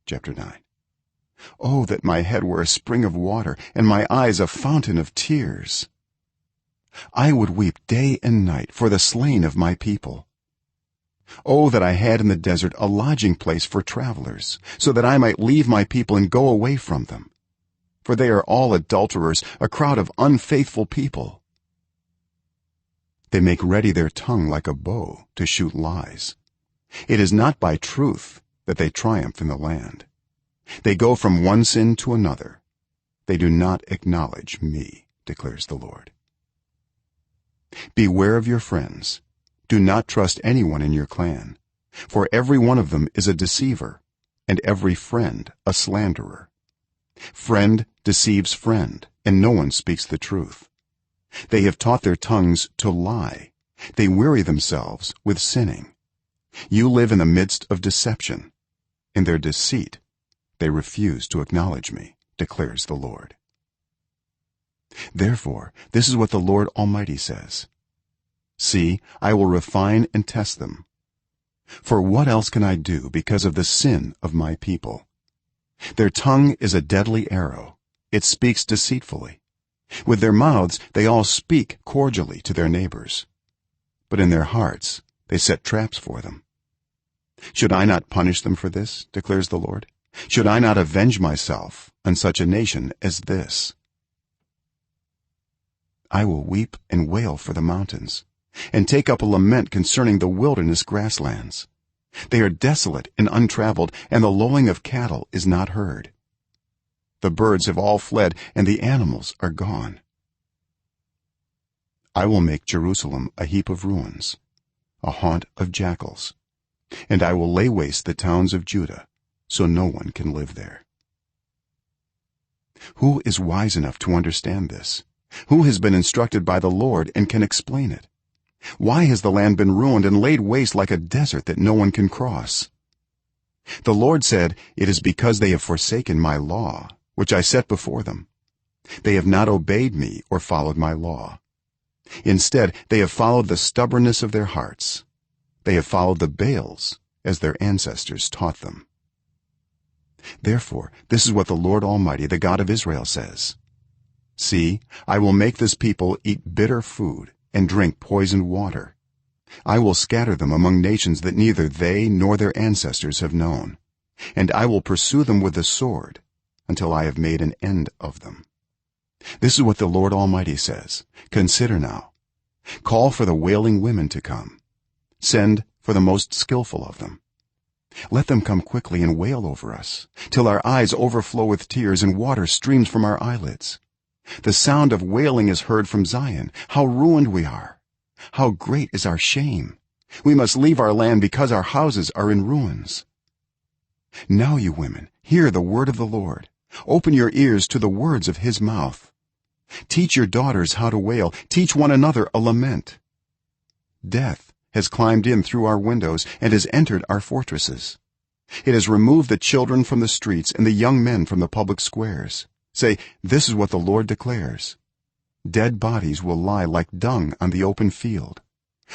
chapter 9. Oh, that my head were a spring of water and my eyes a fountain of tears. I would weep day and night for the slain of my people. Oh, that I had in the desert a lodging place for travelers, so that I might leave my people and go away from them, for they are all adulterers, a crowd of unfaithful people. They make ready their tongue like a bow to shoot lies. It is not by truth that they triumph in the land. They go from one sin to another. They do not acknowledge me, declares the Lord. Beware of your friends. Do not trust anyone in your clan, for every one of them is a deceiver, and every friend a slanderer. Friend deceives friend, and no one speaks the truth. They have taught their tongues to lie. They weary themselves with sinning. You live in the midst of deception. In their deceit they refuse to acknowledge me, declares the Lord. Therefore this is what the Lord Almighty says: See, I will refine and test them. For what else can I do because of the sin of my people? Their tongue is a deadly arrow. It speaks deceitfully. With their mouths they all speak cordially to their neighbors, but in their hearts they set traps for them. Should I not punish them for this, declares the Lord? Should I not avenge myself on such a nation as this? I will weep and wail for the mountains, and take up a lament concerning the wilderness grasslands. They are desolate and untraveled, and the lowing of cattle is not heard. The birds have all fled, and the animals are gone. I will make Jerusalem a heap of ruins, a haunt of jackals, and I will lay waste the towns of Judah, so no one can live there. Who is wise enough to understand this? Who has been instructed by the Lord and can explain it? Why has the land been ruined and laid waste like a desert that no one can cross? The Lord said, It is because they have forsaken my law, which I set before them. They have not obeyed me or followed my law. Instead, they have followed the stubbornness of their hearts. They have followed the Baals as their ancestors taught them. Therefore this is what the Lord Almighty, the God of Israel, says: See, I will make this people eat bitter food and drink poisoned water. I will scatter them among nations that neither they nor their ancestors have known, and I will pursue them with the sword until I have made an end of them. This is what the Lord Almighty says: Consider now. Call for the wailing women to come. Send for the most skillful of them. Let them come quickly and wail over us, till our eyes overflow with tears and water streams from our eyelids. The sound of wailing is heard from Zion. How ruined we are! How great is our shame! We must leave our land because our houses are in ruins. Now, you women, hear the word of the Lord. Open your ears to the words of his mouth. Teach your daughters how to wail. Teach one another a lament. Death has climbed in through our windows and has entered our fortresses. It has removed the children from the streets and the young men from the public squares. Say, this is what the Lord declares: Dead bodies will lie like dung on the open field,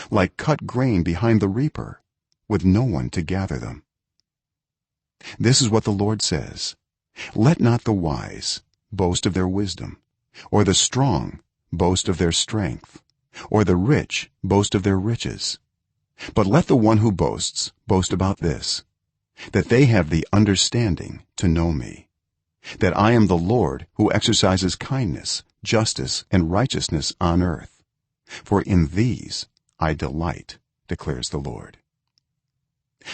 like cut grain behind the reaper, with no one to gather them. This is what the Lord says: Let not the wise boast of their wisdom, or the strong boast of their strength, or the rich boast of their riches, but let the one who boasts boast about this, that they have the understanding to know me, that I am the Lord who exercises kindness, justice, and righteousness on earth, for in these I delight, declares the Lord.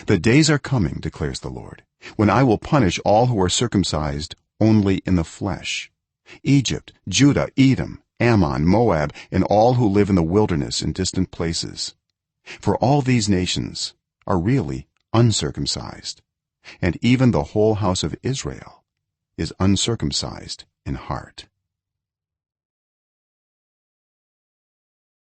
The days are coming, declares the Lord, when I will punish all who are circumcised only in the flesh: Egypt, Judah, Edom, Ammon, Moab, and all who live in the wilderness in distant places. For all these nations are really uncircumcised, and even the whole house of Israel is uncircumcised in heart.